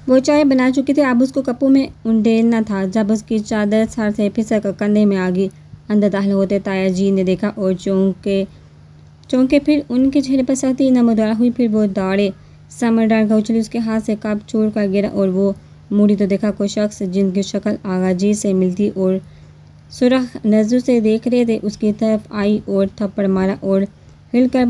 वो चाय बना चुकी थी, अब उसको कपों में उंडेलना था। जब उसकी चादर सर से फिसल कर कंधे में आ गई। अंदर दाखिल होते ताया जी ने देखा और चौंके फिर उनके चेहरे पर सख्ती नमदार हुई। फिर वो दौड़े, समर डाल कर उछली, उसके हाथ से कप छोड़ कर गिरा और वो मुड़ी तो देखा कोई शख्स जिनकी शक्ल आगा जी से मिलती और सुरख नज़र से देख रहे थे उसकी तरफ आई और थप्पड़ मारा और हिलकर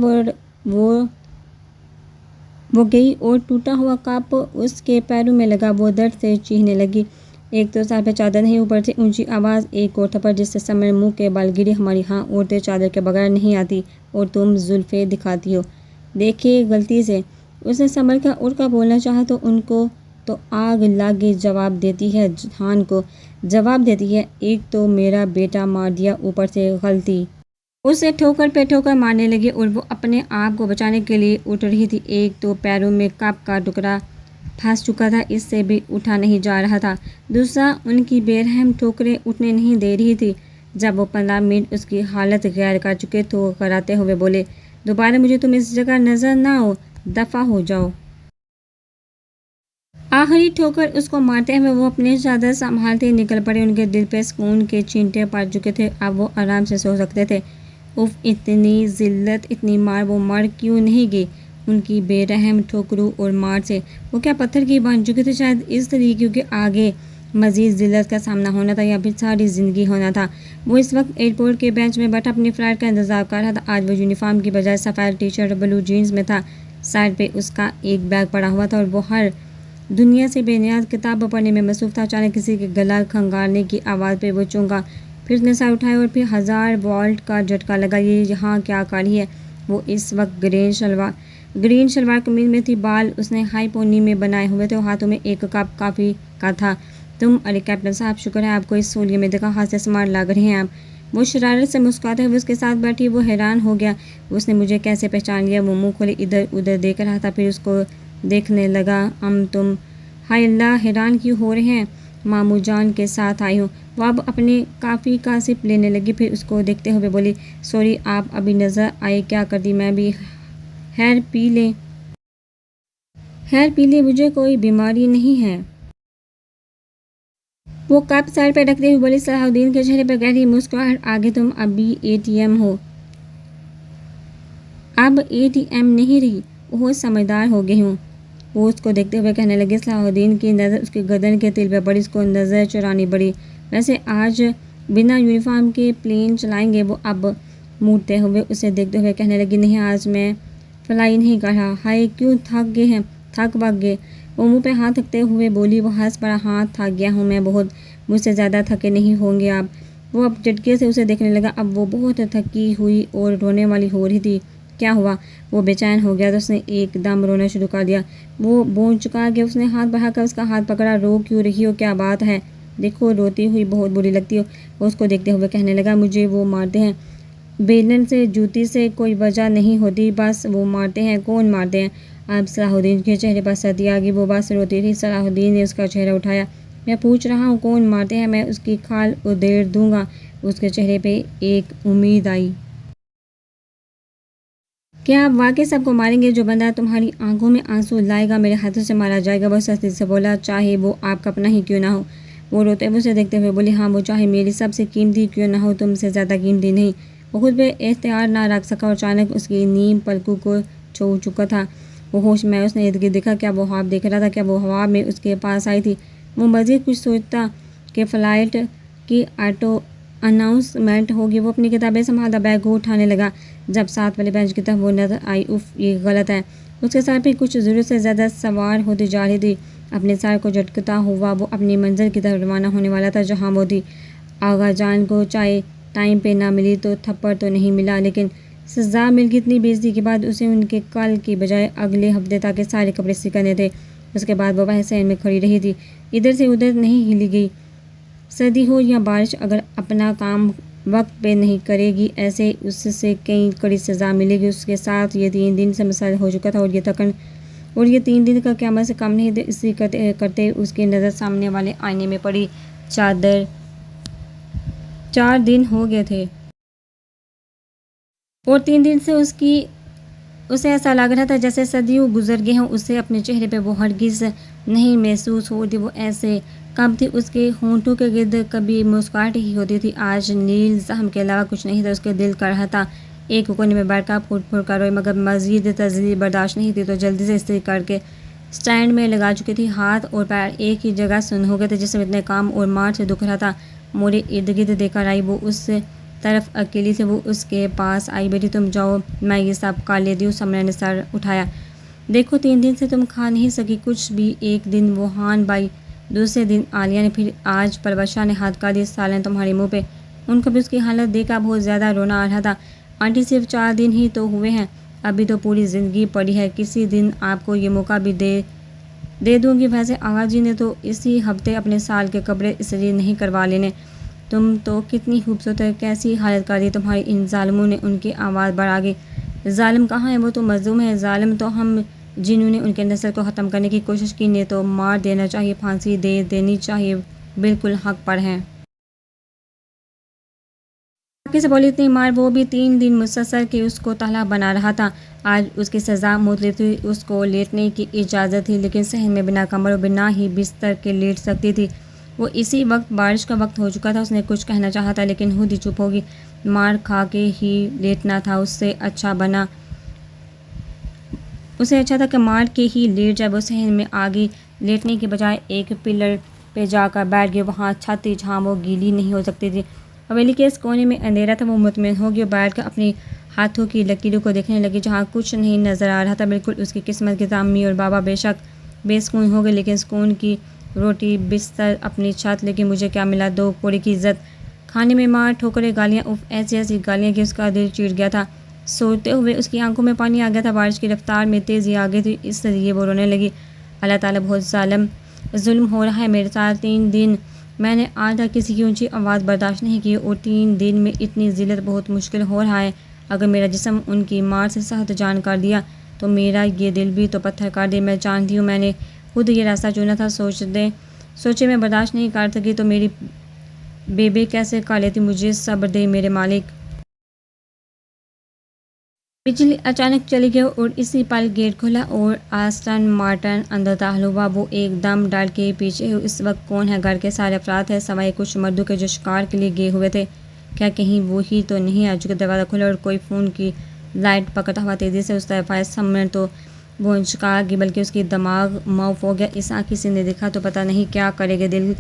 वो गई और टूटा हुआ कप उसके पैरों में लगा। वो दर्द से चीखने लगी। एक तो सर पे चादर नहीं, ऊपर से ऊंची आवाज़, एक और थप्पड़ जिससे समय मुंह के बाल गिरी। हमारी हाँ औरतें चादर के बगैर नहीं आती और तुम जुल्फे दिखाती हो। देखिए गलती से उसने संभल कर उड़ का बोलना चाहा तो उनको तो आग लागे जवाब देती है, जहान को जवाब देती है। एक तो मेरा बेटा मार दिया, ऊपर से गलती। उसे ठोकर पे ठोकर मारने लगी और वो अपने आप को बचाने के लिए उठ रही थी। एक तो पैरों में कप का टुकड़ा फंस चुका था, इससे भी उठा नहीं जा रहा था। दूसरा उनकी बेरहम ठोकरें उठने नहीं दे रही थी। जब वो 15 मिनट उसकी हालत गैर कर चुके तो वो कराते हुए बोले, दोबारा मुझे तुम इस जगह नजर ना हो, दफा हो जाओ। आखिरी ठोकर उसको मारते हुए वो अपने चादर संभालते निकल पड़े। उनके दिल पे सुकून के छींटे पड़ चुके थे, अब वो आराम से सो सकते थे। उफ, इतनी जिल्लत, इतनी मार, वो मर क्यों नहीं गई उनकी बेरहम ठोकरों और मार से? वो क्या पत्थर की बन चुके थे? शायद इस तरीके के आगे मजीद जिल्लत का सामना होना था या फिर सारी ज़िंदगी होना था। वो इस वक्त एयरपोर्ट के बेंच में बैठा अपनी फ़्लाइट का इंतज़ार कर रहा था। आज वो यूनिफॉर्म की बजाय सफ़ेद टी शर्ट ब्लू जीन्स में था। साइड पे उसका एक बैग पड़ा हुआ था और वो हर दुनिया से बेनियाज किताब पढ़ने में मसरूफ़ था। अचानक किसी के गला खंगारने की आवाज़ पे वो चौंका। फिर उसने सर उठाया और फिर 1000 वोल्ट का झटका लगा। ये यहाँ क्या कर रही है? वो इस वक्त ग्रीन शलवार कमीज में थी। बाल उसने हाई पोनी में बनाए हुए थे और हाथों में एक कप कॉफ़ी का था। तुम? अरे कैप्टन साहब, शुक्र है आपको इस सूलिये में देखा, हाथ से स्मार्ट लग रहे हैं आप। वो शरारत से मुस्कुराते हुए उसके साथ बैठी। वो हैरान हो गया, उसने मुझे कैसे पहचान लिया? वो मुँह खोले इधर उधर देख रहा था, फिर उसको देखने लगा। तुम, हाय अल्लाह, हैरान क्यों हो रहे हैं? मामू जान के साथ आई हूँ। वो अब अपने काफ़ी का सिप लेने लगी, फिर उसको देखते हुए बोली, सॉरी, आप अभी नज़र आए, क्या करती मैं भी? खैर पी ले, मुझे कोई बीमारी नहीं है। वो कप साइड पर रखते हुए बोली। सलाहुद्दीन के चेहरे पर गहरी मुस्कुराहट। आगे तुम अभी एटीएम हो, अब एटीएम नहीं रही। वो समझदार हो गई हूँ, वो उसको देखते हुए कहने लगे। सलाहुद्दीन की नज़र उसके गर्दन के तिल पर पड़ी, उसको नज़र चुरानी पड़ी। वैसे आज बिना यूनिफॉर्म के प्लेन चलाएंगे? वो अब मुड़ते हुए उसे देखते हुए कहने लगी, नहीं, आज मैं फ्लाई नहीं कर रहा। हाय, क्यों थक गए हैं? थक वक गए? वो मुँह पे हाथ रखते हुए बोली। वो हंस पड़ा। हाँ, थक गया हूँ मैं बहुत, मुझसे ज़्यादा थके नहीं होंगे आप। वो अब झटके से उसे देखने लगा। अब वो बहुत थकी हुई और रोने वाली हो रही थी। क्या हुआ? वो बेचैन हो गया तो उसने एकदम रोना शुरू कर दिया। वो बोझ चुका कि उसने हाथ बढ़ाकर उसका हाथ पकड़ा। रो क्यों रही हो, क्या बात है? देखो, रोती हुई बहुत बुरी लगती हो। वो उसको देखते हुए कहने लगा, मुझे वो मारते हैं, बेलन से, जूती से कोई वजह नहीं होती, बस वो मारते हैं। कौन मारते हैं? अब सलाहुद्दीन के चेहरे पर सर्दी आ गई। वो बस रोती थी। सलाहुद्दीन ने उसका चेहरा उठाया। मैं पूछ रहा हूँ, कौन मारते हैं? मैं उसकी खाल उधेड़ दूंगा। उसके चेहरे पर एक उम्मीद आई। क्या आप वाकई सबको मारेंगे? जो बंदा तुम्हारी आंखों में आंसू लाएगा मेरे हाथों से मारा जाएगा। वो सख्ती से बोला, चाहे वो आपका अपना ही क्यों ना हो। वो रोते हुए उसे देखते हुए बोली, हाँ, वो चाहे मेरी सबसे कीमती क्यों ना हो, तुमसे ज़्यादा कीमती नहीं। वो खुद पे एख्तियार ना रख सका और अचानक उसकी नींद पलकों को छू चुका था। वो होश में उसने इर्द गिर्द देखा। क्या वो ख्वाब देख रहा था? क्या वो हवा में उसके पास आई थी? वो मज़ीद कुछ सोचता कि फ़्लाइट की ऑटो अनाउंसमेंट होगी। वो अपनी किताबें संभालता बैग को उठाने लगा। जब साथ वाले बेंच की तरफ वो नजर आई, उफ, ये गलत है। उसके सर पे कुछ ज़रूरत से ज़्यादा सवार होती जा रही थी। अपने सर को झटकता हुआ वो अपनी मंजिल की तरफ रवाना होने वाला था, जहाँ वो थी। आगा जान को चाहे टाइम पे ना मिली तो थप्पड़ तो नहीं मिला, लेकिन सजा मिल गई। इतनी बेइज्जती के बाद उसे उनके कल की बजाय अगले हफ्ते तक के सारे कपड़े सिकने थे। उसके बाद वो वह सहन में खड़ी रही थी, इधर से उधर नहीं हिली गई। सर्दी हो या बारिश, अगर अपना काम वक्त पे नहीं करेगी, ऐसे उससे कई कड़ी सज़ा मिलेगी। उसके साथ ये 3 दिन से मसाइल हो चुका था और ये 3 दिन का क़यामत से कम नहीं थे। इसी करते करते उसकी नज़र सामने वाले आईने में पड़ी चादर। 4 दिन हो गए थे और 3 दिन से उसकी उसे ऐसा लग रहा था जैसे सदियों गुजर गए हों। उसे अपने चेहरे पे वो हरगिज़ नहीं महसूस होती, वो ऐसे कब थी। उसके होंठों के गिर्द कभी मुस्कुराहट ही होती थी। आज नील जख्म के अलावा कुछ नहीं था। उसके दिल कर रहा था एक कोने में बैठकर फूट फूट कर रोए, मगर मज़ीद तज़लील बर्दाश्त नहीं थी, तो जल्दी से इस्त्री करके स्टैंड में लगा चुकी थी। हाथ और पैर एक ही जगह सुन्न हो गए थे। जिसमें इतने काम और मार से दुख रहा था। मोरे इर्द गिर्द देखकर आई। वो उस तरफ अकेली से वो उसके पास आई। बेटी तुम जाओ, मैं ये सब कर लेती हूँ। समरा ने सर उठाया। देखो 3 दिन से तुम खा नहीं सकी कुछ भी। एक दिन वो हान बाई, दूसरे दिन आलिया ने, फिर आज परवशा ने हाथ का दिया सालन तुम्हारे मुँह पे। उनको भी उसकी हालत देखकर बहुत ज़्यादा रोना आ रहा था। आंटी सिर्फ 4 दिन ही तो हुए हैं, अभी तो पूरी ज़िंदगी पड़ी है। किसी दिन आपको ये मौका भी दे दूँगी। वैसे आगा जी ने तो इसी हफ्ते अपने साल के कपड़े इसलिए नहीं करवा लेने। तुम तो कितनी खूबसूरत है, कैसी हालत कर दी तुम्हारी इन जालिमों ने। उनकी आवाज़ बढ़ा गई। जालिम कहाँ है, वो तो मजलूम है। जालिम तो हम जिन्होंने उनके नस्ल को ख़त्म करने की कोशिश की ने तो मार देना चाहिए, फांसी दे देनी चाहिए, बिल्कुल हक पर है। बाकी से बोली इतनी मार, वो भी 3 दिन मुसलसल के उसको ताला बना रहा था। आज उसकी सज़ा मुतलिफ थी। उसको लेटने की इजाज़त थी, लेकिन सहन में बिना कमर और बिना ही बिस्तर के लेट सकती थी। वो इसी वक्त बारिश का वक्त हो चुका था। उसने कुछ कहना चाहा था, लेकिन खुद ही चुप होगी। मार खा के ही लेटना था। उसे अच्छा था कि मार के ही लेट जाए। वो सहन में आ गई। लेटने के बजाय एक पिलर पे जाकर बैठ गई। वहाँ छत थी जहाँ वो गीली नहीं हो सकती थी। हवेली के इस कोने में अंधेरा था। वो मुतमिन हो गई और बैठ कर अपनी हाथों की लकीरों को देखने लगी, जहाँ कुछ नहीं नज़र आ रहा था। बिल्कुल उसकी किस्मत की तरह अम्मी और बाबा बेशक बेसुकून हो गए, लेकिन सुकून की रोटी बिस्तर अपनी छत। लेकिन मुझे क्या मिला, 2 कौड़ी की इज्जत। खाने में मार ठोकरें गालियाँ, उफ ऐसी ऐसी गालियाँ कि उसका दिल चिढ़ गया था। सोते हुए उसकी आंखों में पानी आ गया था। बारिश की रफ्तार में तेज़ी आ गई थी, इसलिए वो रोने लगी। अल्लाह ताला बहुत जुल्म हो रहा है मेरे साथ। 3 दिन मैंने आज तक किसी की ऊंची आवाज़ बर्दाश्त नहीं की, और 3 दिन में इतनी ज़िल्लत बहुत मुश्किल हो रहा है। अगर मेरा जिस्म उनकी मार से सख्त जान कर दिया तो मेरा ये दिल भी तो पत्थर कर दे। मैं जानती हूँ मैंने खुद ये रास्ता चुना था। सोचे मैं बर्दाश्त नहीं कर सकी तो मेरी बेबे कैसे कर लेती। मुझे सब्र दे मेरे मालिक। बिजली अचानक चली गई और इसी पल गेट खुला और आस्टन मार्टन अंदर दाखिल हुआ। वो एकदम डर के पीछे। इस वक्त कौन है? घर के सारे अफराद हैं सिवाय कुछ मर्दों के जो शिकार के लिए गए हुए थे। क्या कहीं वो ही तो नहीं आ चुके? दरवाज़ा खुला और कोई फ़ोन की लाइट पकड़ता हुआ तेज़ी से उस तरफ आया। समर तो वो शिकार की, बल्कि उसकी दिमाग माउफ हो गया। इस आँख किसी ने देखा तो पता नहीं क्या करेगा। दिल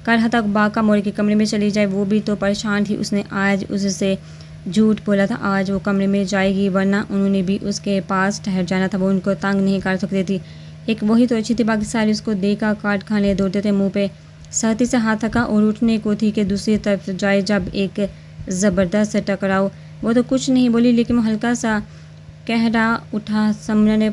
कर रहा था बाका मोरे के कमरे में चली जाए। वो भी तो परेशान थी। उसने आज उससे झूठ बोला था। आज वो कमरे में जाएगी, वरना उन्होंने भी उसके पास ठहर जाना था। वो उनको तंग नहीं कर सकती थी। एक वही तो अच्छी थी, बाकी सारे उसको देखा काट खाने दौड़ते थे। मुंह पे सहती से हाथ थका और उठने को थी कि दूसरी तरफ जाए, जब एक ज़बरदस्त टकराव। वो तो कुछ नहीं बोली, लेकिन वो हल्का सा कहरा उठा। समरा ने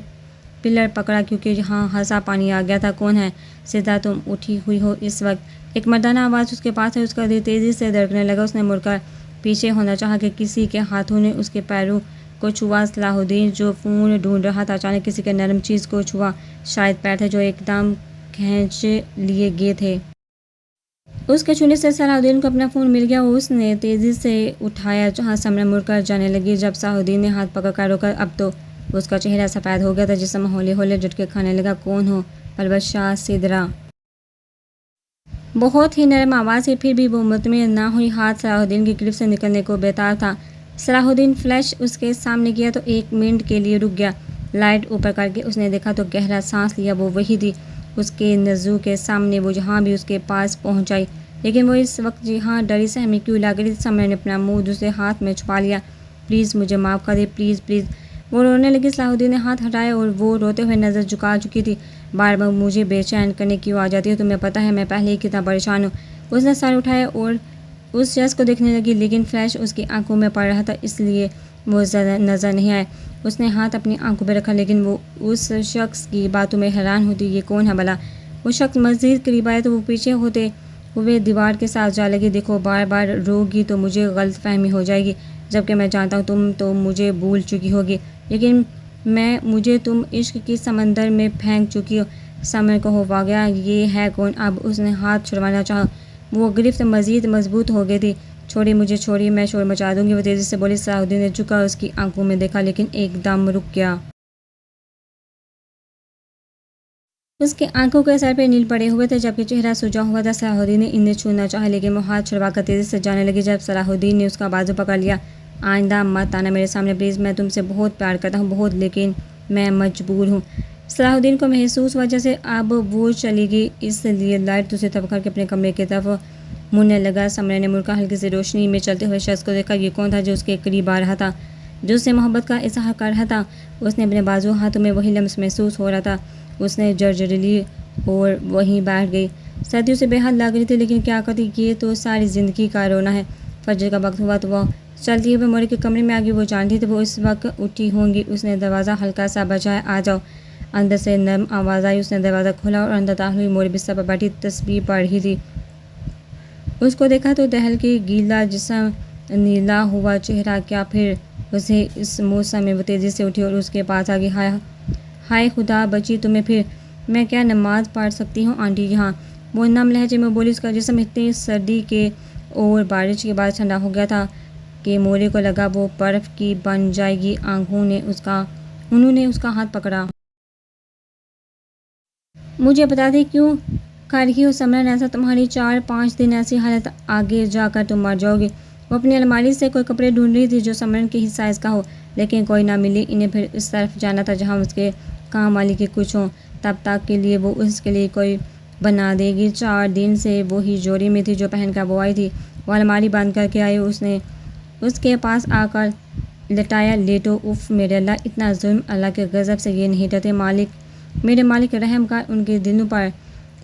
पिलर पकड़ा क्योंकि यहाँ हंसा पानी आ गया था। कौन है? सीधा तुम उठी हुई हो इस वक्त? एक मर्दाना आवाज़ उसके पास है। उसका दिल तेज़ी से धड़कने लगा। उसने मुड़कर पीछे होना चाहा कि किसी के हाथों ने उसके पैरों को छुआ। सलाहुद्दीन जो फ़ोन ढूंढ रहा था अचानक किसी के नरम चीज़ को छुआ। शायद पैर थे जो एकदम खींच लिए गए थे। उसके छूने से सलाहुद्दीन को अपना फ़ोन मिल गया। उसने तेज़ी से उठाया जहाँ समरा मुड़कर जाने लगी। जब सलाहुद्दीन ने हाथ पकड़ कर रोका, अब तो उसका चेहरा सफ़ेद हो गया था। जिसम हौले हौले झटके खाने लगा। कौन हो? परवशा सिदरा। बहुत ही नरम आवाज़ है, फिर भी वो मुतमिन ना हुई। हाथ सलाहुद्दीन की गिरफ्त से निकलने को बेताब था। सलाहुद्दीन फ्लैश उसके सामने किया तो 1 मिनट के लिए रुक गया। लाइट ऊपर करके उसने देखा तो गहरा सांस लिया। वो वही थी उसके नज़ू के सामने। वो जहाँ भी उसके पास पहुँच आई, लेकिन वो इस वक्त जहाँ डरी सहमी क्यों लग रही थी। समर ने अपना मुँह दूसरे हाथ में छुपा लिया। प्लीज़ मुझे माफ़ कर दे, प्लीज़ प्लीज़। वो रोने लगी। सलाहुद्दीन ने हाथ हटाया और वो रोते हुए नज़र झुका चुकी थी। बार बार मुझे बेचैन करने क्यों आ जाती है? तुम्हें पता है मैं पहले ही कितना परेशान हूँ। उसने सर उठाया और उस शख्स को देखने लगी, लेकिन फ्लैश उसकी आंखों में पड़ रहा था, इसलिए वो ज़्यादा नज़र नहीं आया। उसने हाथ अपनी आंखों पर रखा, लेकिन वो उस शख्स की बातों में हैरान होती। ये कौन है भला? वो शख्स मज़ीद करीब आया तो वो पीछे होते हुए दीवार के साथ जा लगी। देखो बार बार रोगी तो मुझे गलतफहमी हो जाएगी, जबकि मैं जानता हूँ तुम तो मुझे भूल चुकी होगी, लेकिन मुझे तुम इश्क की समंदर में फेंक चुकी हो। समर को हो गया ये है कौन? अब उसने हाथ छुड़वाना चाहा। वो गिरफ्त मज़ीद मजबूत हो गई थी। छोड़िए मुझे, छोड़िए, मैं शोर मचा दूंगी, वो तेज़ी से बोली। सलाहुद्दीन ने झुका और उसकी आंखों में देखा, लेकिन एकदम रुक गया। उसकी आंखों के सर पे नील पड़े हुए थे, जबकि चेहरा सूजा हुआ था। सलाहुद्दीन ने इन्हें छूना चाहा, लेकिन वो हाथ छुड़वाकर तेज़ी से जाने लगी। जब सलाहुद्दीन ने उसका बाजू पकड़ लिया, आइंदा मत आना मेरे सामने प्लीज़, मैं तुमसे बहुत प्यार करता हूँ, बहुत, लेकिन मैं मजबूर हूँ। सलाहुद्दीन को महसूस हुआ जैसे अब वो चली गई, इसलिए लाइट उसे तब करके अपने कमरे की तरफ मुड़ने लगा। समरे ने मुड़कर हल्की सी रोशनी में चलते हुए शख्स को देखा। ये कौन था जो उसके करीब आ रहा था, जो उससे मोहब्बत का इजहार कर रहा था? उसने अपने बाजू हाथों में वही लम्स महसूस हो रहा था। उसने जर्जर ली और वहीं बैठ गई। सर्दी उसे बेहद लग रही थी, लेकिन क्या करती, ये तो सारी ज़िंदगी का रोना है। फजर का वक्त हुआ तो वह चलती हुए मोरे के कमरे में आ गई। वो जानती थी वो इस वक्त उठी होंगी। उसने दरवाज़ा हल्का सा बजाया, आ जाओ। अंदर से नरम आवाज़ आई। उसने दरवाज़ा खोला और अंदर दाखिल हुई। मोरे बिस्तर पर बैठी तस्बीह पढ़ रही थी। उसको देखा तो दहल के गीला जिस्म, नीला हुआ चेहरा, क्या फिर उसे इस मौसम में वो तेज़ी से उठी और उसके पास आ गई। हाय हाय खुदा बची तुम्हें फिर, मैं क्या नमाज पढ़ सकती हूँ आंटी? यहाँ वो नम लहजे में बोली। उसका जिस्म इतनी सर्दी के और बारिश के बाद ठंडा हो गया था कि मोरे को लगा वो बर्फ़ की बन जाएगी। उन्होंने उसका हाथ पकड़ा। मुझे बता दें क्यों कर रही हो समरन ऐसा? तुम्हारी 4-5 दिन ऐसी हालत, आगे जाकर तुम मर जाओगे। वो अपनी अलमारी से कोई कपड़े ढूंढ रही थी जो समरन के ही साइज़ का हो, लेकिन कोई ना मिली। इन्हें फिर इस तरफ जाना था जहाँ उसके काम वाली के कुछ हों, तब तक के लिए वो उसके लिए कोई बना देगी। 4 दिन से वो ही जोड़ी में थी जो पहन कर वो आई थी। वो अलमारी बंद करके आई। उसने उसके पास आकर लटाया। लेटो। उफ़ मेरे अल्लाह, इतना जुल्म, अल्लाह के गज़ब से ये नहीं डरते। मालिक, मेरे मालिक रहम कर उनके दिलों पर।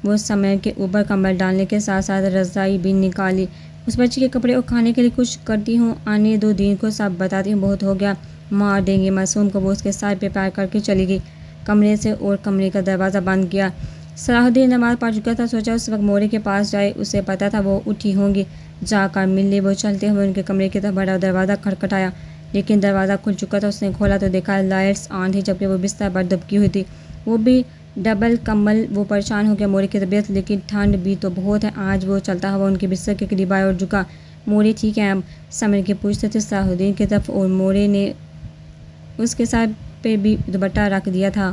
वो समय के ऊपर कम्बल डालने के साथ साथ रज़ाई भी निकाली। उस बच्ची के कपड़े और खाने के लिए कुछ करती हूँ, आने दो दिन को सब बताती हूँ, बहुत हो गया, मार देंगे मासूम को। वो उसके सर पे पैर करके चली गई कमरे से और कमरे का दरवाज़ा बंद किया। सलाहुद्दीन नमाज़ पढ़ चुका था। सोचा उस वक्त मोरे के पास जाए, उसे पता था वो उठी होंगी, जाकर मिल ली। वो चलते हुए उनके कमरे की तरफ बढ़ा। दरवाज़ा खटखटाया, लेकिन दरवाज़ा खुल चुका था। उसने खोला तो देखा लाइट्स ऑन थी, जबकि वो बिस्तर पर दुबकी हुई थी, वो भी डबल कम्बल। वो परेशान हो गया मोरे की तबीयत, लेकिन ठंड भी तो बहुत है। आज वो चलता हुआ उनके बिस्तर के करीब आया और झुका। मोरे ठीक है अब? समर के पूछते थे सलाहुद्दीन की तरफ, और मोरे ने उसके सर पे भी दुपट्टा रख दिया था।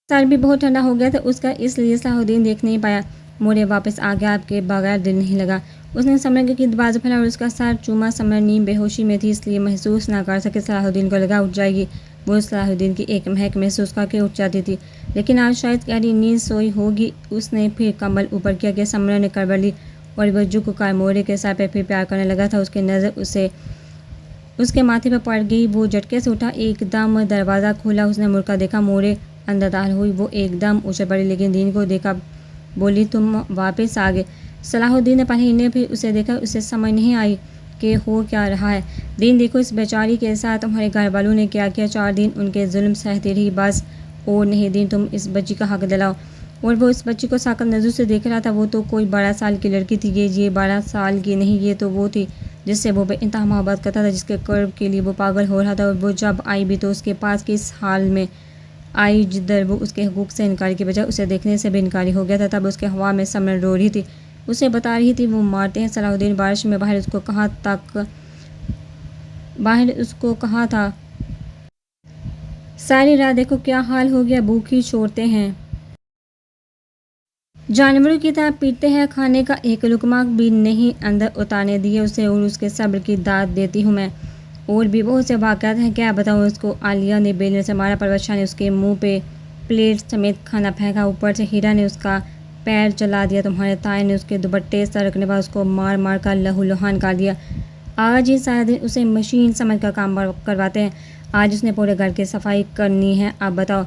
सर भी बहुत ठंडा हो गया था उसका, इसलिए सलाहुद्दीन देख नहीं पाया। मोरे वापस आ गया, आपके बगैर दिल नहीं लगा। उसने समर के बाजू फैला और उसका सर चूमा। समर नींद बेहोशी में थी, इसलिए महसूस ना कर सके। सलाहुद्दीन को लगा उठ जाएगी। वो सलाहुद्दीन की एक महक महसूस करके उठ जाती थी, लेकिन आज शायद गहरी नींद सोई होगी। उसने फिर कम्बल ऊपर किया कि समर ने करवट ली और वह झुक कर मोरे के सर पर फिर प्यार करने लगा था। उसकी नज़र उसके माथे पर पड़ गई। वो झटके से उठा, एकदम दरवाज़ा खोला। उसने मुड़कर देखा, मोरे अंदर दाखिल हुई। वो एकदम उछल पड़ी, लेकिन दीन को देखा बोली, तुम वापस आ गए? सलाहुद्दीन ने पहले इन्हें फिर उसे देखा। उसे समझ नहीं आई कि हो क्या रहा है। दीन, देखो इस बेचारी के साथ तुम्हारे घर वालों ने क्या किया। 4 दिन उनके जुल्म सहती रही, बस। और नहीं दीन, तुम इस बच्ची का हक दिलाओ। और वो इस बच्ची को साकत नज़र से देख रहा था। वो तो कोई 12 साल की लड़की थी। ये 12 साल की नहीं, ये तो वो थी जिससे वो बेइंतहा मोहब्बत करता था, जिसके कर्ब के लिए वो पागल हो रहा था। और वो जब आई भी तो उसके पास किस हाल में आई, जिधर वो उसके हकूक़ से इनकार के बजाय उसे देखने से भी इनकारी हो गया था। तब उसके हवा में समर रो रही थी, उसे बता रही थी वो मारते हैं सलाहुद्दीन। बारिश में बाहर उसको कहा था सारी रात देखो क्या हाल हो गया, भूखी छोड़ते हैं, जानवरों की तरह पीटते हैं, खाने का एक लुकमा भी नहीं अंदर उतारने दिए उसे, और उसके सब्र की दाद देती हूँ मैं। और भी बहुत से वाक़यात हैं, क्या बताऊँ उसको। आलिया ने बेलने से मारा, परवत शाह ने उसके मुंह पे प्लेट समेत खाना फेंका, ऊपर से हीरा ने उसका पैर जला दिया, तुम्हारे ताए ने उसके दुपट्टे सरकने पर उसको मार मार कर लहूलुहान कर दिया। आज ही सारा दिन उसे मशीन समझ कर काम करवाते हैं। आज उसने पूरे घर की सफाई करनी है। अब बताओ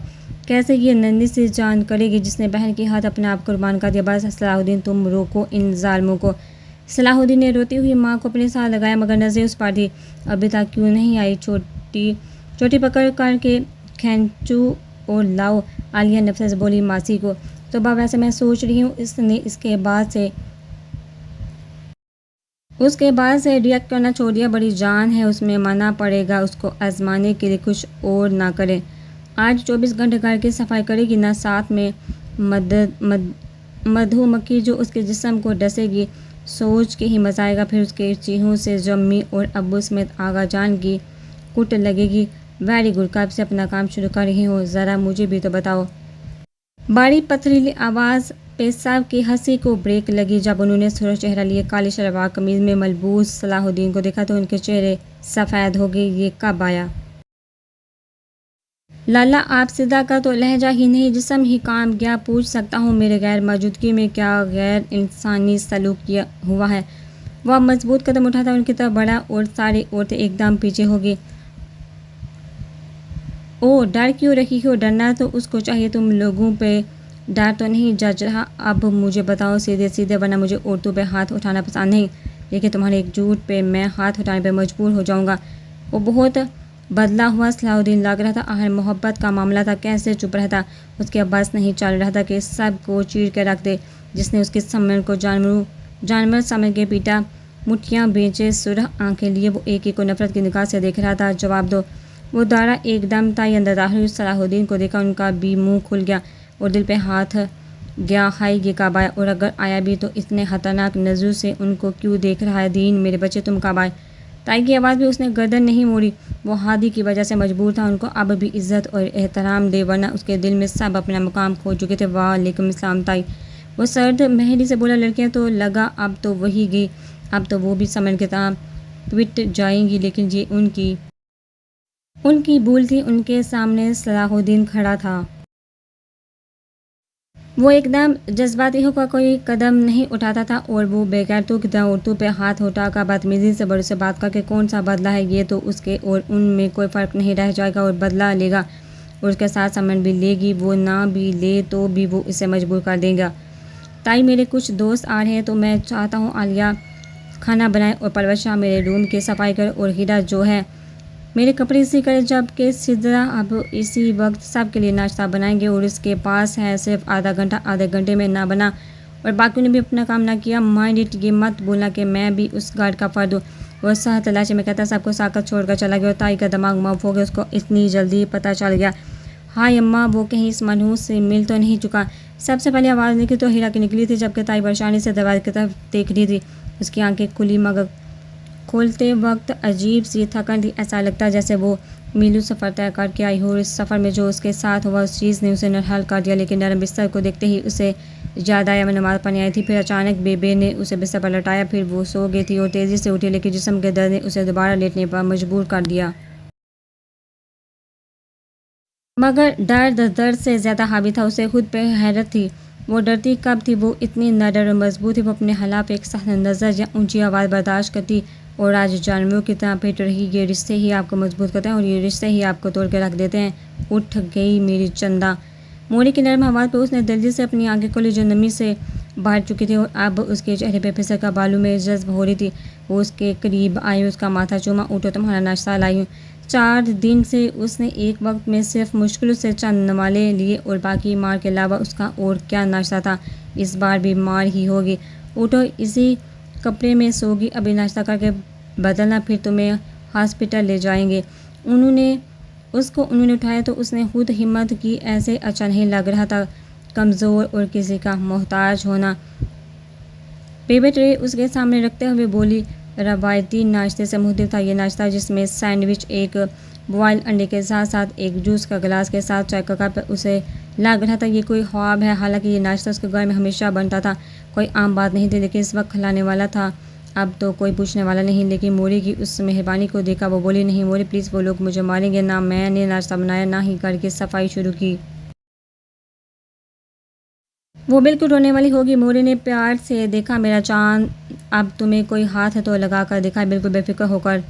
कैसे ये नंदी से जान करेगी जिसने बहन के हाथ अपने आप कुर्बान कर दिया। बस सलाहुद्दीन, तुम रोको इन जालिमों को। सलाहुद्दीन ने रोती हुई माँ को अपने साथ लगाया, मगर नज़रें उस पर थी। अभी तक क्यों नहीं आई? चोटी पकड़ कर के खींचो और लाओ। आलिया नफरत से बोली मासी को। तो बाबा वैसे मैं सोच रही हूँ इसने उसके बाद से रिएक्ट करना छोड़ दिया। बड़ी जान है उसमें, माना पड़ेगा उसको आजमाने के लिए कुछ और ना करे। आज 24 घंटे घर की सफाई करेगी ना, साथ में मधुमक्खी जो उसके जिस्म को डसेगी। सोच के ही मज़ा आएगा। फिर उसके चीहों से जम्मी और अब्बू समेत आगा जान की कुट लगेगी। वेरी गुड, कब से अपना काम शुरू कर रही हो, ज़रा मुझे भी तो बताओ। बारी पथरीली आवाज़ पे साहब की हंसी को ब्रेक लगी। जब उन्होंने सूरज चेहरा लिए काली शलवार कमीज़ में मलबूस सलाहुद्दीन को देखा तो उनके चेहरे सफ़ेद हो गए। ये कब आया? लाला, आप सीधा का तो लहजा ही नहीं जिस्म ही काम गया। पूछ सकता हूँ मेरे गैर मौजूदगी में क्या गैर इंसानी सलूक किया हुआ है? वह मजबूत कदम उठाता उनकी तरफ बढ़ा और सारी औरतें एकदम पीछे हो गई। ओ, डर क्यों रही हो? डरना तो उसको चाहिए, तुम लोगों पे डर तो नहीं जज रहा। अब मुझे बताओ सीधे सीधे, वरना मुझे औरतों पे हाथ उठाना पसंद नहीं, लेकिन तुम्हारे एक झूठ पे मैं हाथ उठाने पे मजबूर हो जाऊंगा। वो बहुत बदला हुआ सलाहुद्दीन लग रहा था। आखिर मोहब्बत का मामला था, कैसे चुप रहता? उसके बस नहीं चल रहा था कि सब को चीर के रख दे। जिसने उसके सम्मान को जानवर समझ के पीटा, मुठ्ठियाँ बेचे, सुरह आंखें लिए वो एक एक को नफरत की निगाह से देख रहा था। जवाब दो। वो दारा एकदम ताई अंदर दाखिल हुई। सलाहुद्दीन को देखा उनका भी मुंह खुल गया और दिल पे हाथ गया। हाई ये कब आया, और अगर आया भी तो इतने खतरनाक नज़र से उनको क्यों देख रहा है? दीन मेरे बच्चे, तुम कब आए? ताई की आवाज़ भी उसने गर्दन नहीं मोड़ी। वो हादी की वजह से मजबूर था उनको अब भी इज़्ज़त और एहतराम दे, वरना उसके दिल में सब अपना मुकाम खो चुके थे। वालेकुम सलाम ताई। वो सर्द मेहरी से बोला। लड़कियां तो लगा अब तो वही गई, अब तो वो भी समझ के था पिट जाएंगी, लेकिन ये उनकी भूल थी। उनके सामने सलाहुद्दीन खड़ा था। वो एकदम जज्बाती होकर कोई कदम नहीं उठाता था और वो बेगैरतों की तरह औरतों पे हाथ उठाकर बदतमीजी से बड़ों से बात करके कौन सा बदला है ये तो उसके और उनमें कोई फ़र्क नहीं रह जाएगा, और बदला लेगा और उसके साथ समझ भी लेगी। वो ना भी ले तो भी वो इसे मजबूर कर देगा। ताई, मेरे कुछ दोस्त आ रहे हैं तो मैं चाहता हूँ आलिया खाना बनाए और परवश शाह मेरे रूम की सफाई कर और हीरा जो है मेरे कपड़े इसी करे, जबकि सिद्रा अब इसी वक्त सब के लिए नाश्ता बनाएंगे और इसके पास है सिर्फ आधा घंटा। आधे घंटे में ना बना और बाकियों ने भी अपना काम ना किया, माइंड इट, ये मत बोलना कि मैं भी उस गार्ड का फ़र्द हूँ। वह सह तलाशी में कहता सबको साकत छोड़कर चला गया और ताई का दिमाग माफ हो गया। उसको इतनी जल्दी पता चल गया। हाय अम्मा, वो कहीं इस मनहूस से मिल तो नहीं चुका? सबसे पहले आवाज़ निकली तो हीरा की निकली थी, जबकि ताई परेशानी से दरवाजे की तरफ देख रही थी। उसकी आंखें खुली मगर खोलते वक्त अजीब सी थकन थी। ऐसा लगता जैसे वो मीलों सफ़र तय करके आई हो। इस सफ़र में जो उसके साथ हुआ उस चीज़ ने उसे नरहल कर दिया, लेकिन नरम बिस्तर को देखते ही उसे याद आया। मैं नमाज़ पढ़ने आई थी, फिर अचानक बेबे ने उसे बिस्तर पर लटाया, फिर वो सो गई थी और तेज़ी से उठी, लेकिन जिस्म के दर्द ने उसे दोबारा लेटने पर मजबूर कर दिया। मगर दर्द से ज़्यादा हावी था। उसे खुद पे हैरत थी। वो डरती कब थी? वो इतनी नडर और मजबूत थी। वो अपने हालात एक सख्त नज़र या ऊंची आवाज़ बर्दाश्त करती और आज जानवरों की तरह पिट रही। ये रिश्ते ही आपको मजबूत करते हैं और ये रिश्ते ही आपको तोड़ के रख देते हैं। उठ गई मेरी चंदा। मोरी की नरम आवाज़ पर उसने जल्दी से अपनी आंखें खोली जो नमी से बाहर चुकी थी और अब उसके चेहरे पे फिसल का बालू में जज्ब हो रही थी। वो उसके करीब आई, उसका माथा चूमा। उठो, तुम्हारा नाश्ता लाई हूँ। 4 दिन से उसने एक वक्त में सिर्फ मुश्किल से चंद नवाले लिए और बाकी मार के अलावा उसका और क्या नाश्ता था? इस बार भी मार ही होगी। उठो, इसी कपड़े में सोगी, अभी नाश्ता करके बदलना, फिर तुम्हें हॉस्पिटल ले जाएंगे। उन्होंने उठाया तो उसने खुद हिम्मत की। ऐसे अच्छा नहीं लग रहा था कमज़ोर और किसी का मोहताज होना। बेबे ट्रे उसके सामने रखते हुए बोली, रवायती नाश्ते से मुख्तलिफ था ये नाश्ता, जिसमें सैंडविच, एक बॉयल अंडे के साथ साथ एक जूस का गिलास के साथ चाय का कप। उसे लग रहा था ये कोई ख्वाब है। हालांकि ये नाश्ता उसके घर में हमेशा बनता था, कोई आम बात नहीं थी, लेकिन इस वक्त खिलाने वाला था। अब तो कोई पूछने वाला नहीं। लेकिन मोरी की उस मेहरबानी को देखा वो बोली, नहीं मोरी प्लीज़, वो लोग मुझे मारेंगे। ना मैंने नाश्ता बनाया, ना ही घर की सफाई शुरू की। वो बिल्कुल रोने वाली होगी। मोरी ने प्यार से देखा, मेरा चांद, अब तुम्हें कोई हाथ तो लगा कर दिखा, बिल्कुल बेफिक्र होकर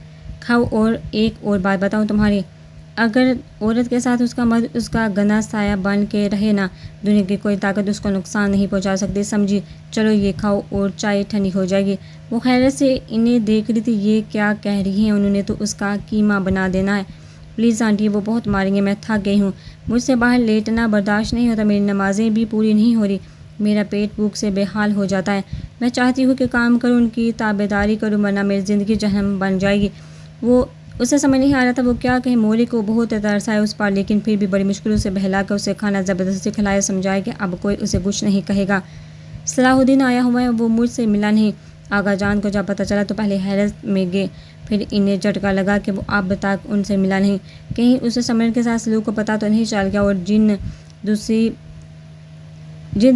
खाओ। और एक और बात बताऊं तुम्हारी, अगर औरत के साथ उसका मर्द उसका घना साया बन के रहे ना, दुनिया की कोई ताकत उसको नुकसान नहीं पहुंचा सकती, समझी? चलो ये खाओ और चाय ठंडी हो जाएगी। वो खैरत से इन्हें देख रही थी। ये क्या कह रही हैं? उन्होंने तो उसका कीमा बना देना है। प्लीज़ आंटी, वो बहुत मारेंगे, मैं थक गई हूँ, मुझसे बाहर लेटना बर्दाश्त नहीं होता, मेरी नमाज़ें भी पूरी नहीं हो रही, मेरा पेट भूख से बेहाल हो जाता है। मैं चाहती हूँ कि काम करूँ, उनकी ताबेदारी करूँ, वरना मेरी ज़िंदगी जहन्नम बन जाएगी। वो उसे समझ नहीं आ रहा था वो क्या कहे। मोरी को बहुत तरस आया उस पर, लेकिन फिर भी बड़ी मुश्किल से बहला कर उसे खाना ज़बरदस्ती खिलाया, समझाया कि अब कोई उसे कुछ नहीं कहेगा। सलाहुद्दीन आया हुआ है, वो मुझसे मिला नहीं, आगा जान को जब पता चला तो पहले हैरत में गए, फिर इन्हें झटका लगा कि वो अब तक उनसे मिला नहीं। कहीं उसे समरण के साथ सलूक को पता तो नहीं चल गया, और जिन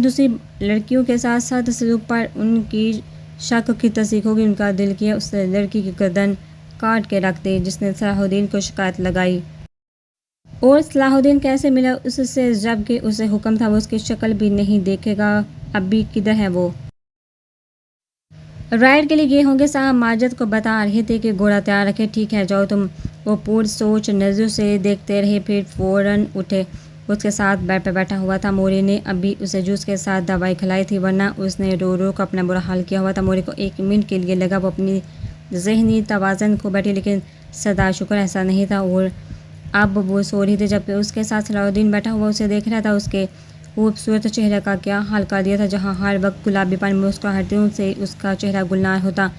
दूसरी लड़कियों के साथ साथ सलूक पर उनकी शक की तस्दीक होगी, उनका दिल किया उस लड़की की गर्दन काट के रख दी जिसने सलाहुद्दीन को शिकायत लगाई। और सलाहुद्दीन कैसे मिला उससे, जबकि उसे हुक्म था वो उसकी शक्ल भी नहीं देखेगा। अभी किधर है वो? राइड के लिए गए होंगे। साहब माजिद को बता रहे थे कि घोड़ा तैयार रखे। ठीक है जाओ तुम। वो पूरी सोच नज़र से देखते रहे, फिर फ़ौरन उठे। उसके साथ बेड पर बैठा हुआ था मोरे ने अभी उसे जूस के साथ दवाई खिलाई थी, वरना उसने रो रो कर अपना बुरा हाल किया हुआ था। मोरे को एक मिनट के लिए लगा वो अपनी जहनी तवाज़न को बैठी, लेकिन सदा शुक्र ऐसा नहीं था। और अब वो सो रही थी जबकि उसके साथ सलाहुद्दीन बैठा हुआ उसे देख रहा था। उसके खूबसूरत चेहरे का क्या हाल कर दिया था। जहाँ हर वक्त गुलाबी पानी मुस्कुराहटों से उसका चेहरा गुलनार होता,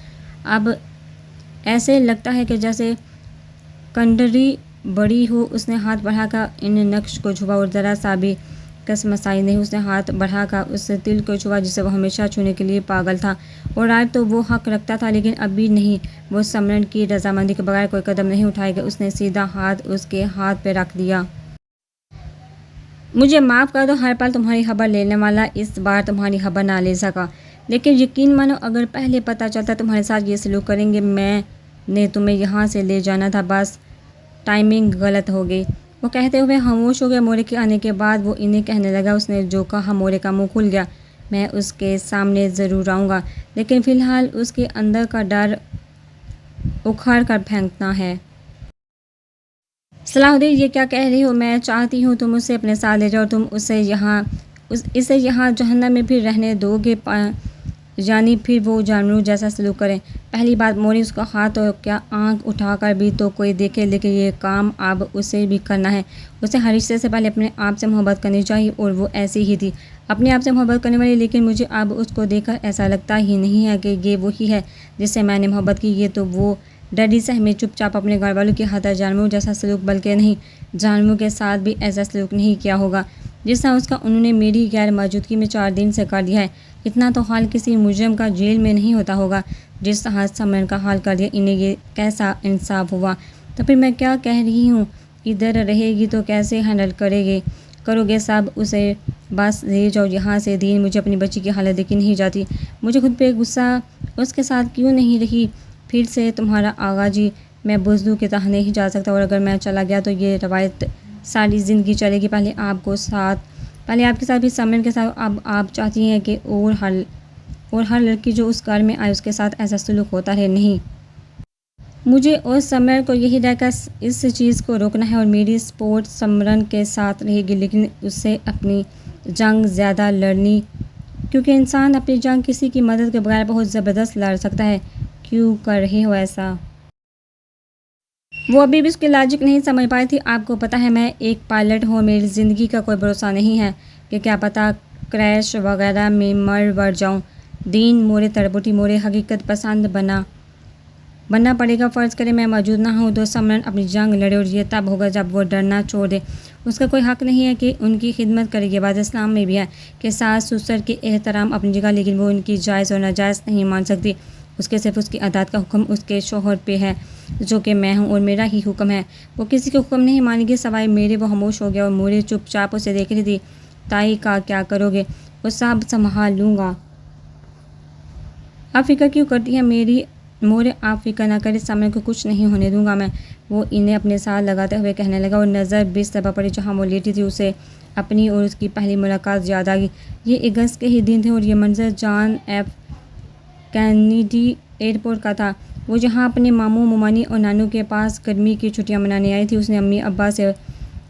अब ऐसे लगता है कि जैसे कंडरी बड़ी हो। उसने हाथ बढ़ाकर इन नक्श को छुआ और ज़रा सा भी कसमसाई नहीं। उसने हाथ बढ़ाकर उस तिल को छुआ जिसे वो हमेशा छूने के लिए पागल था। और आज तो वो हक रखता था, लेकिन अभी नहीं। वो समरण की रजामंदी के बगैर कोई कदम नहीं उठाएगा। उसने सीधा हाथ उसके हाथ पे रख दिया। मुझे माफ़ कर दो, हर पल तुम्हारी खबर लेने वाला इस बार तुम्हारी खबर ना ले सका, लेकिन यकीन मानो अगर पहले पता चलता तुम्हारे साथ ये सलूक करेंगे, मैंने तुम्हें यहाँ से ले जाना था, बस टाइमिंग गलत हो गई। वो कहते हुए खामोश हो गया। मोरे के आने के बाद वो इन्हें कहने लगा। उसने जो कहा मोरे का मुंह खुल गया। मैं उसके सामने ज़रूर आऊँगा, लेकिन फ़िलहाल उसके अंदर का डर उखाड़ कर फेंकना है। सलाहुद्दीन ये क्या कह रही हो? मैं चाहती हूँ तुम उसे अपने साथ ले जाओ। तुम इसे यहाँ जहन्नम में भी रहने दोगे, यानी फिर वो जानवरों जैसा सलूक करें। पहली बात मोरी उसका हाथ और क्या आंख उठाकर भी तो कोई देखे, लेकिन ये काम अब उसे भी करना है। उसे हर रिश्ते से पहले अपने आप से मोहब्बत करनी चाहिए, और वो ऐसी ही थी, अपने आप से मोहब्बत करने वाली। लेकिन मुझे अब उसको देखकर ऐसा लगता ही नहीं है कि ये वही है जिससे मैंने मोहब्बत की। ये तो वो डरी से हमें चुपचाप अपने घर वालों की खातिर जानवरों जैसा सलूक, बल्कि नहीं, जानवरों के साथ भी ऐसा सलूक नहीं किया होगा जिस तरह उसका उन्होंने मेरी गैर मौजूदगी में 4 दिन से कर दिया है। इतना तो हाल किसी मुजरम का जेल में नहीं होता होगा जिस तरह समरण का हाल कर दिया। इन्हें ये कैसा इंसाफ हुआ? तो फिर मैं क्या कह रही हूँ, इधर रहेगी तो कैसे हैंडल करोगे सब? उसे बस ले जाओ यहाँ से। दीन, मुझे अपनी बच्ची की हालत देखी नहीं जाती। मुझे खुद पे गुस्सा उसके साथ क्यों नहीं रही फिर से तुम्हारा आगा जी। मैं बुज़दू के तह नहीं जा सकता, और अगर मैं चला गया तो ये रवायत सारी ज़िंदगी चलेगी। पहले आपके साथ भी समरण के साथ। अब आप चाहती हैं कि और हर लड़की जो उस घर में आए उसके साथ ऐसा सलूक होता रहे? नहीं, मुझे और समरण को यही रहकर इस चीज़ को रोकना है, और मेरी सपोर्ट समरण के साथ रहेगी, लेकिन उससे अपनी जंग ज़्यादा लड़नी, क्योंकि इंसान अपनी जंग किसी की मदद के बगैर बहुत ज़बरदस्त लड़ सकता है। क्यों कर रहे हो ऐसा? वो अभी भी उसकी लॉजिक नहीं समझ पाई थी। आपको पता है मैं एक पायलट हूँ, मेरी ज़िंदगी का कोई भरोसा नहीं है कि क्या पता क्रैश वगैरह में मर जाऊँ। दीन, मोरे तड़बुटी, मोरे हकीकत पसंद बनना पड़ेगा। फ़र्ज़ करें मैं मौजूद ना हूँ तो समरण अपनी जंग लड़े, और ये तब होगा जब वो डरना छोड़ दे। उसका कोई हक़ नहीं है कि उनकी खिदमत करे। ये बात इस्लाम में भी है कि सास ससुर के एहतराम अपनी जगह, लेकिन वो उनकी जायज़ और नाजायज़ नहीं मान सकती। उसके सिर्फ उसकी अदात का हुक्म उसके शोहर पे है, जो कि मैं हूँ, और मेरा ही हुक्म है। वो किसी के हुक्म नहीं मानेगी सिवाय मेरे। वो खामोश हो गया और मोरे चुपचाप उसे देख रही थी। ताई का क्या करोगे? वो सब संभाल लूँगा। आप फिक्र क्यों करती हैं मेरी मोरे? आप फिक्र ना करें, समय को कुछ नहीं होने दूंगा मैं। वो इन्हें अपने साथ लगाते हुए कहने लगा, और नज़र बिस्तर पर जहाँ वो लेटी थी उसे अपनी और उसकी पहली मुलाकात याद आ गई। ये अगस्त के ही दिन थे और ये मंजर जॉन एफ कैनेडी एयरपोर्ट का था। वो जहाँ अपने मामू मामानी और नानू के पास गर्मी की छुट्टियाँ मनाने आई थी। उसने अम्मी अब्बा से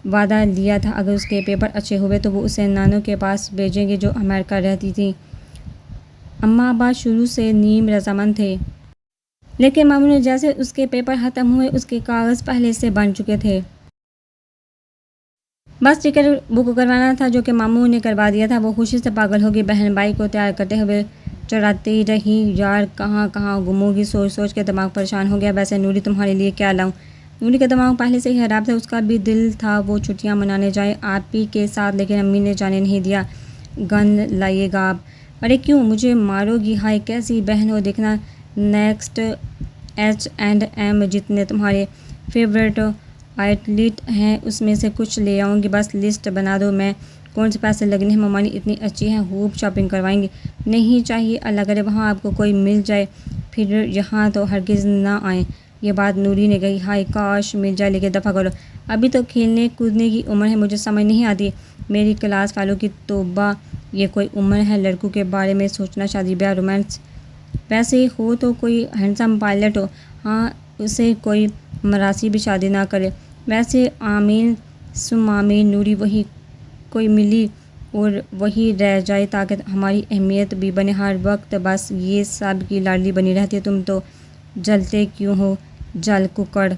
वादा लिया था अगर उसके पेपर अच्छे हुए तो वो उसे नानू के पास भेजेंगे जो अमेरिका रहती थी। अम्मा अब्बा शुरू से नीम रजामंद थे, लेकिन मामू ने जैसे उसके पेपर ख़त्म हुए उसके कागज़ पहले से बन चुके थे। बस टिकट बुक करवाना था जो कि मामू ने करवा दिया था। वो खुशी से पागल हो गई। बहन भाई को तैयार करते हुए चढ़ाती रही। यार कहाँ कहाँ घूमोगी? सोच सोच के दिमाग परेशान हो गया। वैसे नूरी तुम्हारे लिए क्या लाऊं? नूरी का दिमाग पहले से ही खराब था। उसका भी दिल था वो छुट्टियां मनाने जाए आप ही के साथ, लेकिन अम्मी ने जाने नहीं दिया। गन लाइएगा आप। अरे क्यों मुझे मारोगी? हाय कैसी बहन हो, देखना नेक्स्ट H&M जितने तुम्हारे फेवरेट आउटलेट हैं उसमें से कुछ ले आऊँगी, बस लिस्ट बना दो। मैं कौन से पैसे लगने हैं, मम्मा इतनी अच्छी है, खूब शॉपिंग करवाएंगी। नहीं चाहिए, अल्लाह करे वहाँ आपको कोई मिल जाए, फिर यहाँ तो हरगिज़ ना आए। ये बात नूरी ने कही। हाय काश मिल जाए, लेकिन दफ़ा करो, अभी तो खेलने कूदने की उम्र है, मुझे समझ नहीं आती मेरी क्लास वालों की। तौबा, ये कोई उम्र है लड़कों के बारे में सोचना, शादी ब्याह रोमांस। वैसे हो तो कोई हैंडसम पायलट हो, हाँ उसे कोई मरासी भी शादी ना करे। वैसे आमीन सुमामीन, नूरी वही कोई मिली और वही रह जाए ताकि हमारी अहमियत भी बने। हर वक्त बस ये सब की लाडली बनी रहती है, तुम तो जलते क्यों हो जल कुकड़।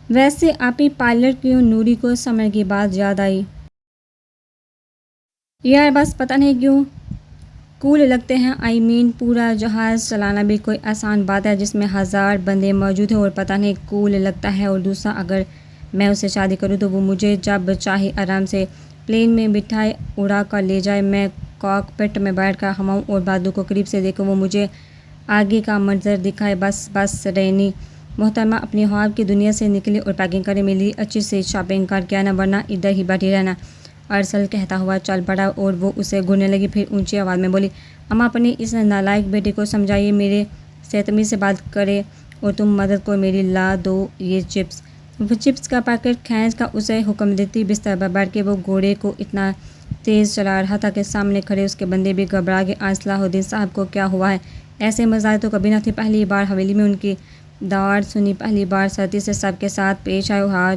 वैसे आप ही पायलट क्यों? नूरी को समय की बात याद आई। यार बस पता नहीं क्यों कूल लगते हैं। आई मीन पूरा जहाज़ चलाना भी कोई आसान बात है जिसमें 1000 बंदे मौजूद हैं और पता नहीं कूल लगता है। और दूसरा, अगर मैं उससे शादी करूं तो वो मुझे जब चाहे आराम से प्लेन में बिठाए उड़ा कर ले जाए, मैं कॉकपिट में बैठ कर हवाऊँ और बादलों को करीब से देखूँ, वो मुझे आगे का मंजर दिखाए। बस रैनी मोहतरमा अपनी ख्वाब की दुनिया से निकले और पैकिंग करे, मेरे लिए अच्छी से शॉपिंग करके आना, वरना इधर ही बैठी रहना। अरसल कहता हुआ चल पड़ा और वो उसे घूरने लगी। फिर ऊंची आवाज़ में बोली, अम्मा अपने इस नालायक बेटे को समझाइए, मेरे से तमीज़ से बात करे और तुम मदद को मेरी ला दो ये चिप्स। वो चिप्स का पैकेट खींच का उसे हुक्म देती। बिस्तर पर बैठ के वो घोड़े को इतना तेज़ चला रहा था कि सामने खड़े उसके बंदे भी घबरा गए। सलाहुद्दीन साहब को क्या हुआ है? ऐसे मज़ाक तो कभी ना थे, पहली बार हवेली में उनकी दाड़ सुनी, पहली बार सर्दी से सबके साथ पेश आए हाथ,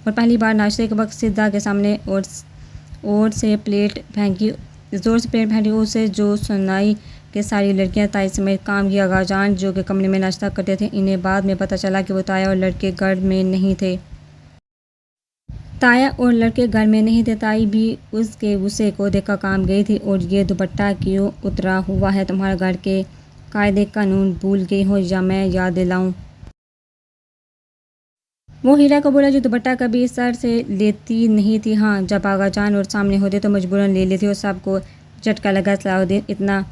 और पहली बार नाश्ते के वक्त सिद्धा के सामने और से प्लेट फेंकी, ज़ोर से प्लेट फेंकी। उसे जो सुनाई कि सारी लड़कियां ताई समेत काम की आगाजान जो कि कमरे में नाश्ता करते थे। इन्हें बाद में पता चला कि वो ताया और लड़के घर में नहीं थे। ताया और लड़के घर में नहीं थे, ताई भी उसके गुस्से को देखकर काम गई थी। और ये दुपट्टा क्यों उतरा हुआ है? तुम्हारे घर के कायदे कानून भूल गई हो या मैं याद दिलाऊं? वो हीरा को बोला जो दुपट्टा कभी सर से लेती नहीं थी। हाँ, जब आगाजान और सामने होते तो मजबूरन ले लेती और सबको झटका लगा। सलाहुद्दीन इतना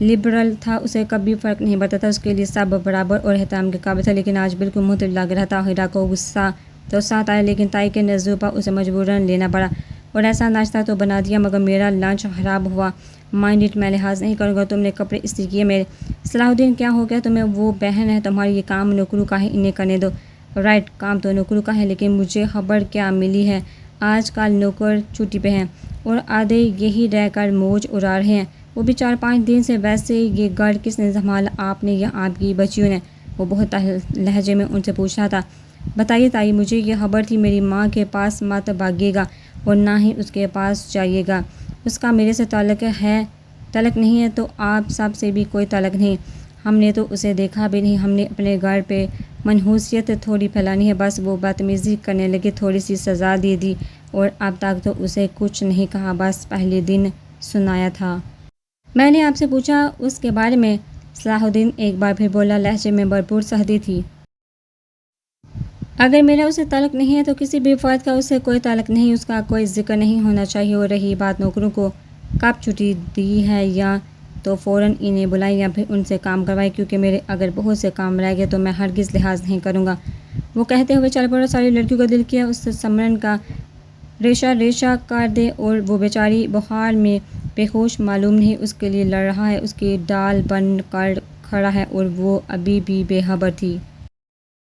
लिबरल था, उसे कभी फ़र्क नहीं पड़ता था, उसके लिए सब बराबर और एहतराम के काबिल था। लेकिन आज बिल्कुल मुँह लग रहा था। हीरा को गुस्सा तो साथ आया, लेकिन ताई के नज़रों पर उसे मजबूरन लेना पड़ा। और ऐसा नाश्ता तो बना दिया मगर मेरा लंच ख़राब हुआ। माइंड इट, मैं लिहाज नहीं करूँगा। तुमने कपड़े इस्त्री किए मेरे। सलाहुद्दीन क्या हो गया तुम्हें? वो बहन है तुम्हारी, ये काम नौकरू का है, इन्हें करने दो। राइट, काम तो नौकरों का है, लेकिन मुझे खबर क्या मिली है आजकल नौकर छुट्टी पे हैं और आधे यही रहकर मौज उड़ा रहे हैं, वो भी 4-5 दिन से। वैसे ये घर किसने संभाला, आपने या आपकी बच्चियों ने? वो बहुत लहजे में उनसे पूछ रहा था। बताइए ताई, मुझे ये खबर थी मेरी माँ के पास मत भागिएगा और ना ही उसके पास जाइएगा। उसका मेरे से ताल्लुक़ है, तलक नहीं है तो आप सब से भी कोई तलक नहीं। हमने तो उसे देखा भी नहीं, हमने अपने घर पे मनहूसियत थोड़ी फैलानी है, बस वो बदतमीज़ी करने लगे, थोड़ी सी सज़ा दे दी और अब तक तो उसे कुछ नहीं कहा, बस पहले दिन सुनाया था। मैंने आपसे पूछा उसके बारे में। सलाहुद्दीन एक बार फिर बोला, लहजे में भरपूर सहदी थी। अगर मेरा उसे ताल्लुक़ नहीं है तो किसी भी फ़र्द का उससे कोई ताल्लुक़ नहीं, उसका कोई ज़िक्र नहीं होना चाहिए। और रही बात नौकरों को कब छुट्टी दी है, या तो फ़ौरन इन्हें बुलाएं या फिर उनसे काम करवाएं, क्योंकि मेरे अगर बहुत से काम रह गए तो मैं हरगिज़ लिहाज नहीं करूँगा। वो कहते हुए चल पड़ा। सारी लड़कियों का दिल किया उस समरन का रेशा कर दे, और वो बेचारी बुखार में बेहोश मालूम नहीं उसके लिए लड़ रहा है, उसकी डाल बन कर खड़ा है और वो अभी भी बेखबर थी।